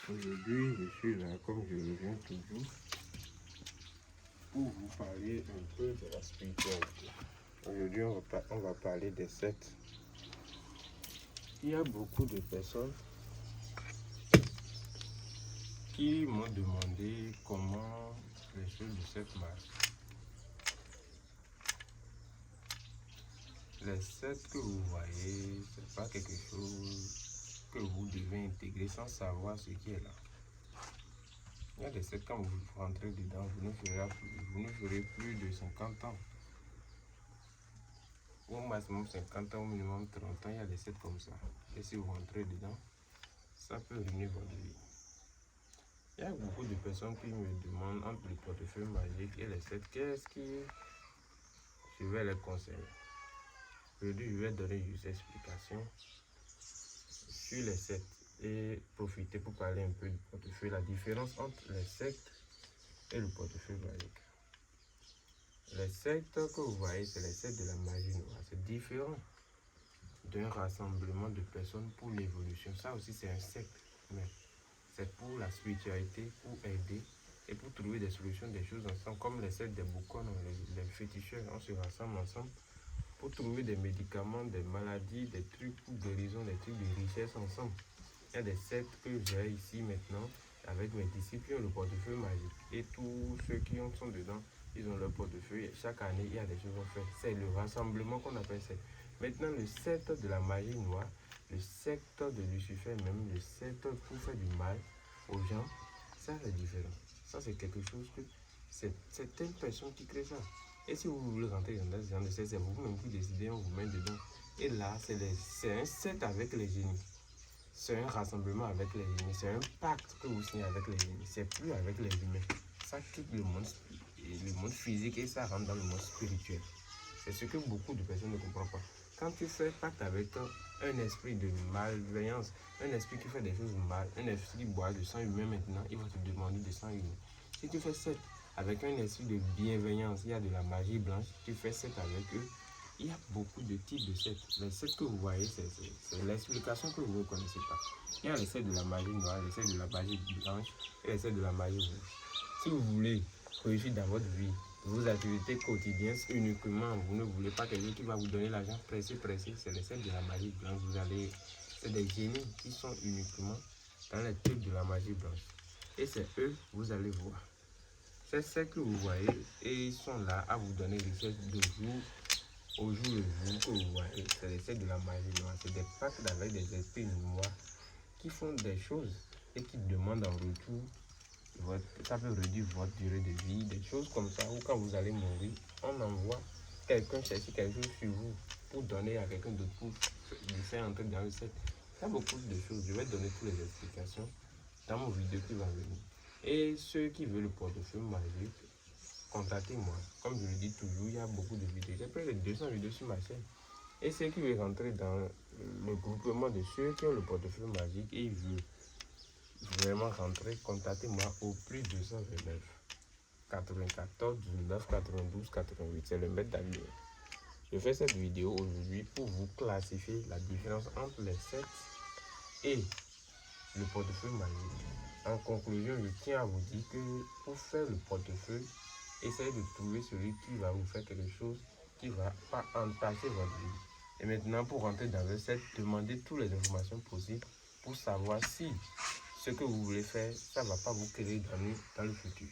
Aujourd'hui, je suis là, comme je le viens toujours, pour vous parler un peu de la spiritualité. Aujourd'hui, on va parler des sectes. Il y a beaucoup de personnes qui m'ont demandé comment les choses de cette marche. Les sectes que vous voyez, ce n'est pas quelque chose que vous devez intégrer sans savoir ce qui est là. Il y a des sectes, quand vous rentrez dedans, vous ne ferez plus de 50 ans. Au maximum 50 ans, au minimum 30 ans, il y a des sectes comme ça. Et si vous rentrez dedans, ça peut ruiner votre vie. Il y a beaucoup de personnes qui me demandent entre le portefeuille magique et les sectes, qu'est-ce qui je vais les conseiller. Aujourd'hui, je vais donner une explication sur les sectes et profiter pour parler un peu du portefeuille, la différence entre les sectes et le portefeuille magique. Les sectes que vous voyez, c'est les sectes de la magie noire. C'est différent d'un rassemblement de personnes pour l'évolution. Ça aussi, c'est un secte, mais c'est pour la spiritualité, pour aider et pour trouver des solutions, des choses ensemble, comme les sectes des boucons, les féticheurs, on se rassemble ensemble pour trouver des médicaments, des maladies, des trucs pour guérison, des trucs de richesse ensemble. Il y a des sectes que j'ai ici maintenant avec mes disciples qui ont le portefeuille magique. Et tous ceux qui sont dedans, ils ont leur portefeuille. Chaque année, il y a des choses à faire. C'est le rassemblement qu'on appelle secte. Maintenant, le secte de la magie noire, le secte de Lucifer même, le secte pour faire du mal aux gens, ça c'est différent. Ça c'est quelque chose que c'est certaines personnes qui créent ça. Et si vous voulez rentrer dans ce genre de secte, c'est vous-même qui décidez, on vous met dedans. Et là, c'est un secte avec les génies. C'est un rassemblement avec les génies. C'est un pacte que vous signez avec les génies. C'est plus avec les humains. Ça quitte le monde physique et ça rentre dans le monde spirituel. C'est ce que beaucoup de personnes ne comprennent pas. Quand tu fais pacte avec un esprit de malveillance, un esprit qui fait des choses mal, un esprit qui boit du sang humain maintenant, il va te demander du sang humain. Si tu fais ça avec un esprit de bienveillance, il y a de la magie blanche, tu fais ça avec eux. Il y a beaucoup de types de sectes. Les sectes que vous voyez, c'est l'explication que vous ne connaissez pas. Il y a les sectes de la magie noire, les sectes de la magie blanche et les sectes de la magie rouge. Si vous voulez réussir dans votre vie, vos activités quotidiennes uniquement, vous ne voulez pas quelqu'un qui va vous donner l'argent pressé, c'est les sectes de la magie blanche. C'est des génies qui sont uniquement dans les trucs de la magie blanche. Et c'est eux, vous allez voir. C'est ce que vous voyez et ils sont là à vous donner des richesses de jour au jour le jour que vous voyez. C'est les sectes de la magie noire. C'est des pactes avec des esprits noirs qui font des choses et qui demandent en retour. Ça peut réduire votre durée de vie, des choses comme ça, ou quand vous allez mourir, on envoie quelqu'un chercher quelque chose sur vous pour donner à quelqu'un d'autre pour lui faire entrer dans le secte. Il y a beaucoup de choses. Je vais donner toutes les explications dans mon vidéo qui va venir. Et ceux qui veulent le portefeuille magique, contactez-moi. Comme je le dis toujours, il y a beaucoup de vidéos. J'ai près de 200 vidéos sur ma chaîne. Et ceux qui veulent rentrer dans le groupement de ceux qui ont le portefeuille magique et ils veulent vraiment rentrer, contactez-moi au plus 229 94 19 92 88. C'est le maître d'Amir. Je fais cette vidéo aujourd'hui pour vous classifier la différence entre les sectes et le portefeuille magique. En conclusion, je tiens à vous dire que pour faire le portefeuille, essayez de trouver celui qui va vous faire quelque chose qui ne va pas entacher votre vie. Et maintenant, pour rentrer dans le secte, demandez toutes les informations possibles pour savoir si ce que vous voulez faire, ça ne va pas vous créer d'ennuis dans le futur.